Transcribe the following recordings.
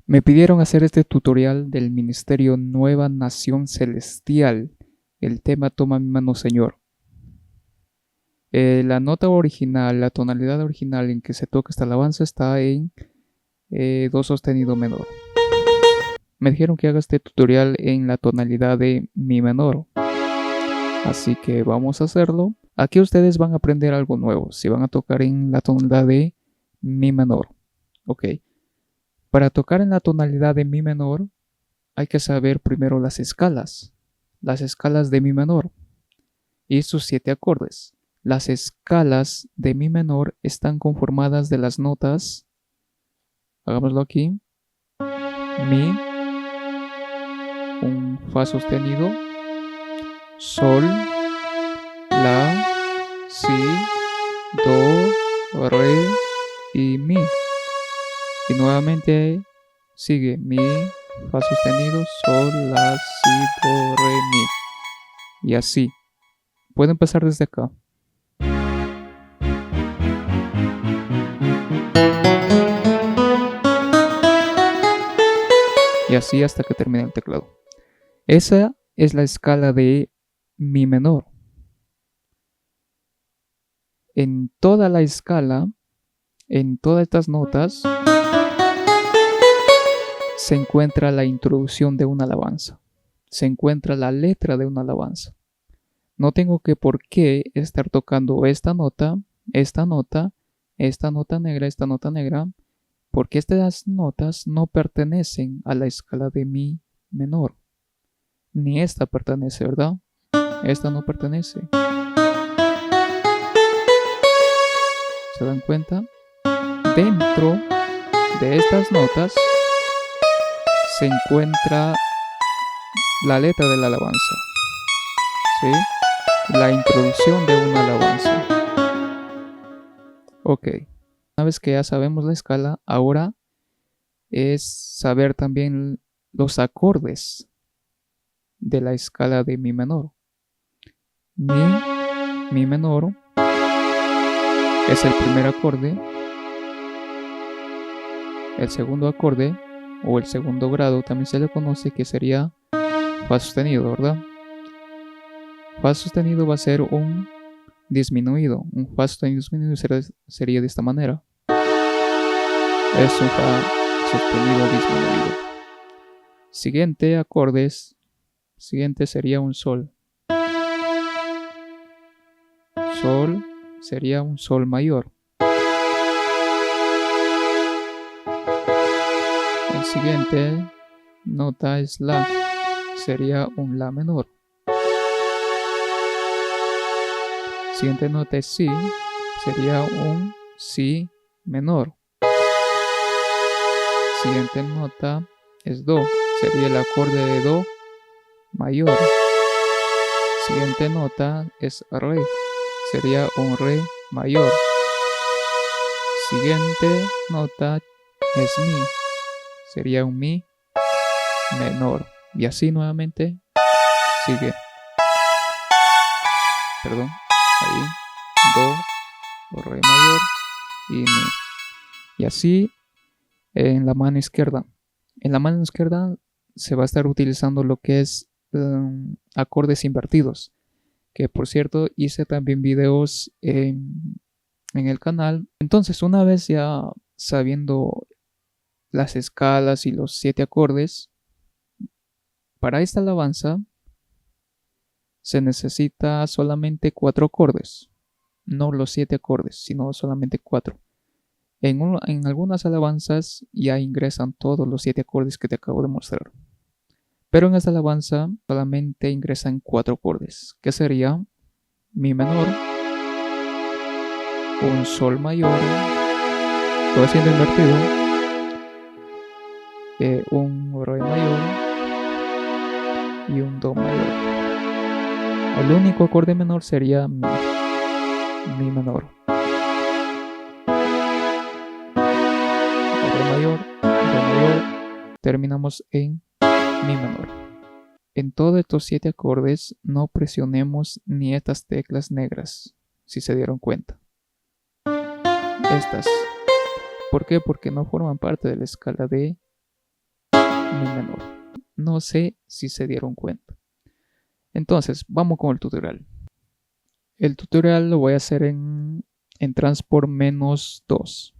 Me pidieron hacer este tutorial del Ministerio Nueva Nación Celestial. El tema Toma mi mano, Señor. La nota original, la tonalidad original en que se toca esta alabanza está en Do sostenido menor. Me dijeron que haga este tutorial en la tonalidad de Mi menor. Así que vamos a hacerlo. Aquí ustedes van a aprender algo nuevo. Si van a tocar en la tonalidad de Mi menor. Ok. Para tocar en la tonalidad de Mi menor, hay que saber primero las escalas de Mi menor y sus 7 acordes. Las escalas de Mi menor están conformadas de las notas, hagámoslo aquí, Mi, un Fa sostenido, Sol, La, Si, Do, Re y Mi. Y nuevamente sigue Mi, Fa sostenido, Sol, La, Si, Do, Re, Mi. Y así. Pueden empezar desde acá. Y así hasta que termine el teclado. Esa es la escala de Mi menor. En toda la escala, en todas estas notas, se encuentra la introducción de una alabanza. Se encuentra la letra de una alabanza. No tengo que por qué estar tocando esta nota negra, porque estas notas no pertenecen a la escala de Mi menor. Ni esta pertenece, ¿verdad? Esta no pertenece. ¿Se dan cuenta? Dentro de estas notas se encuentra la letra de la alabanza. ¿Sí? La introducción de una alabanza. Ok. Una vez que ya sabemos la escala, ahora es saber también los acordes de la escala de Mi menor. Mi menor es el primer acorde. El segundo acorde o el segundo grado también se le conoce, que sería Fa sostenido, ¿verdad? Fa sostenido va a ser un disminuido. Un Fa sostenido disminuido sería de esta manera. Es un Fa sostenido disminuido. Siguiente acordes. Siguiente sería un Sol. Sol sería un Sol mayor. El siguiente nota es La. Sería un La menor. Siguiente nota es Si. Sería un Si menor. Siguiente nota es Do. Sería el acorde de Do mayor. Siguiente nota es Re. Sería un Re mayor. Siguiente nota es Mi. Sería un Mi menor. Y así nuevamente sigue. Perdón. Ahí. Do, Re mayor y Mi. Y así en la mano izquierda. En la mano izquierda se va a estar utilizando lo que es acordes invertidos. Que por cierto hice también videos en el canal. Entonces, una vez ya sabiendo las escalas y los 7 acordes, para esta alabanza se necesita solamente 4 acordes, no los 7 acordes, sino solamente 4. En algunas alabanzas ya ingresan todos los 7 acordes que te acabo de mostrar, pero en esta alabanza solamente ingresan 4 acordes, que sería Mi menor, un Sol mayor, todo siendo invertido, un Re mayor y un Do mayor. El único acorde menor sería Mi menor. Re mayor, Do mayor, terminamos en Mi menor. En todos estos 7 acordes no presionemos ni estas teclas negras, si se dieron cuenta. Estas. ¿Por qué? Porque no forman parte de la escala de mi menor. No sé si se dieron cuenta. Entonces, vamos con el tutorial. El tutorial lo voy a hacer en transport menos 2.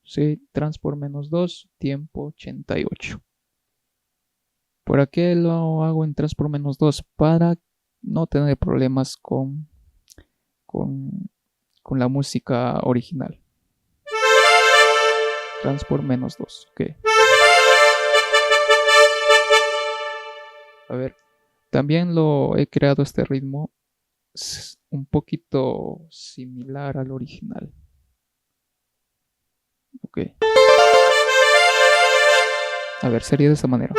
¿Sí? Transport menos 2, tiempo 88. ¿Por qué lo hago en transport menos 2? Para no tener problemas con la música original. Transport menos 2. Ok. A ver, también lo he creado este ritmo un poquito similar al original. Ok. A ver, sería de esta manera.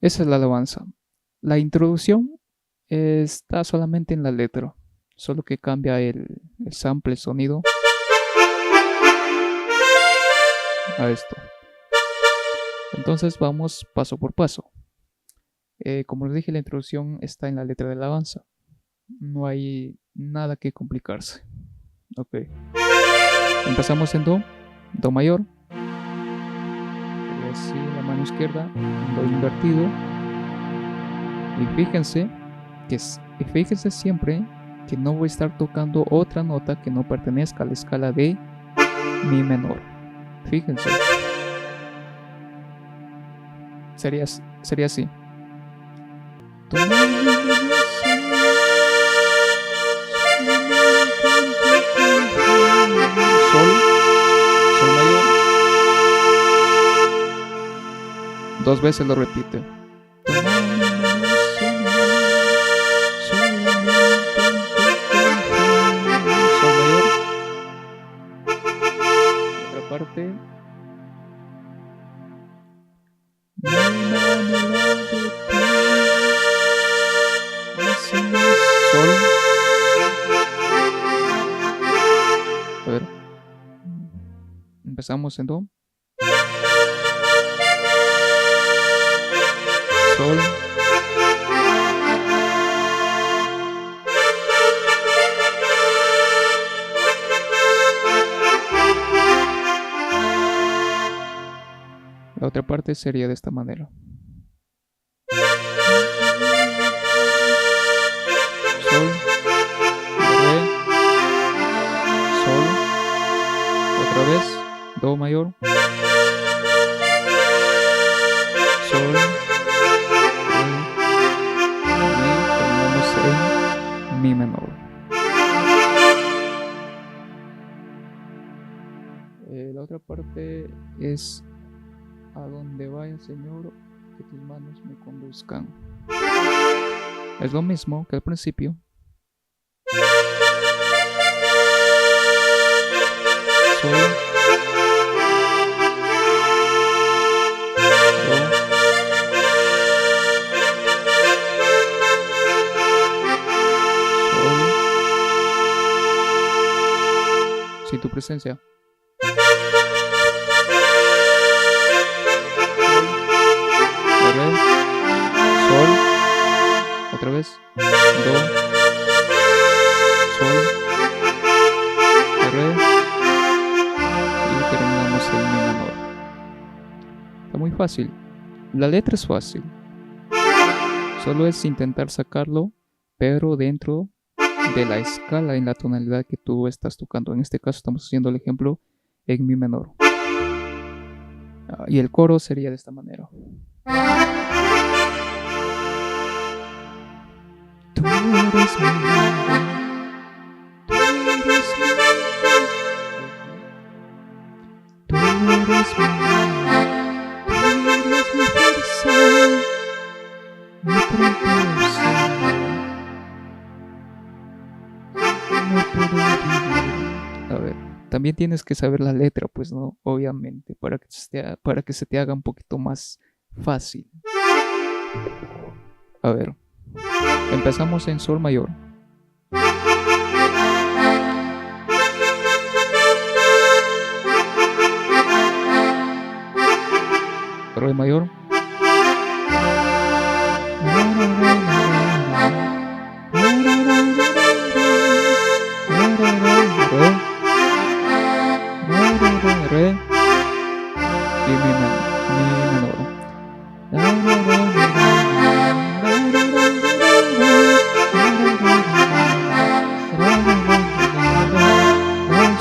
Esa es la alabanza. La introducción está solamente en la letra, solo que cambia el sample, el sonido a esto. Entonces vamos paso por paso. Como les dije, la introducción está en la letra de la alabanza. No hay nada que complicarse. Ok. Empezamos en Do mayor. Sería así, la mano izquierda, Do invertido. Y fíjense siempre que no voy a estar tocando otra nota que no pertenezca a la escala de Mi menor. Fíjense. Sería así. Sol mayor. Dos veces lo repite. Sol mayor. Otra parte. Sol. A ver. Empezamos en Do. Sol. La otra parte sería de esta manera. Sol, Re, Sol, otra vez, Do mayor, Sol, Re, Mi, terminamos en Mi menor. La otra parte es: a donde vaya, Señor, que tus manos me conduzcan. Es lo mismo que al principio. Sol, Do, Sol, sin tu presencia. Sol, Re, Sol, otra vez, do, sol, re y terminamos en mi menor. Está muy fácil. La letra es fácil. Solo es intentar sacarlo, pero dentro de la escala en la tonalidad que tú estás tocando. En este caso estamos haciendo el ejemplo en mi menor. Y el coro sería de esta manera. Tú eres mi mundo, tú eres mi mundo, tú eres mi alma, tú eres mi fuerza, mi protección. No puedo vivir. A ver, también tienes que saber la letra, pues no, obviamente, para que se te haga un poquito más fácil. A ver, empezamos en sol mayor. Re mayor. Re y mi menor.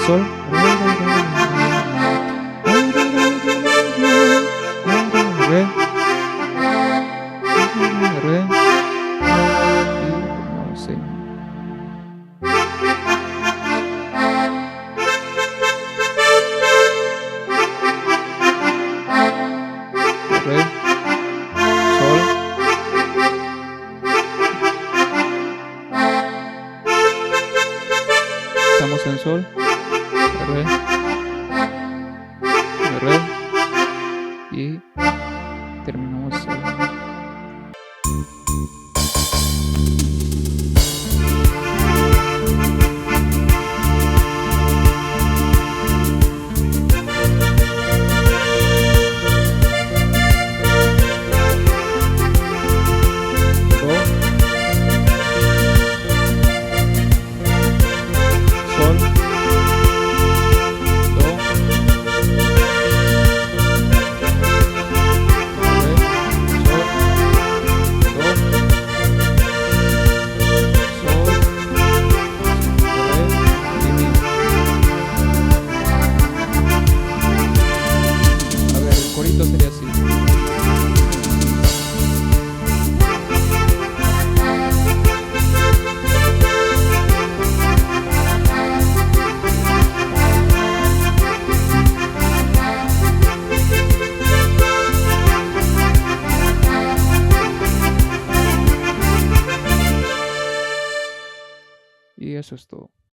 Sol. Re. Re. Y terminamos en re, sol, estamos en sol, re y terminamos en sería así. Y eso es todo.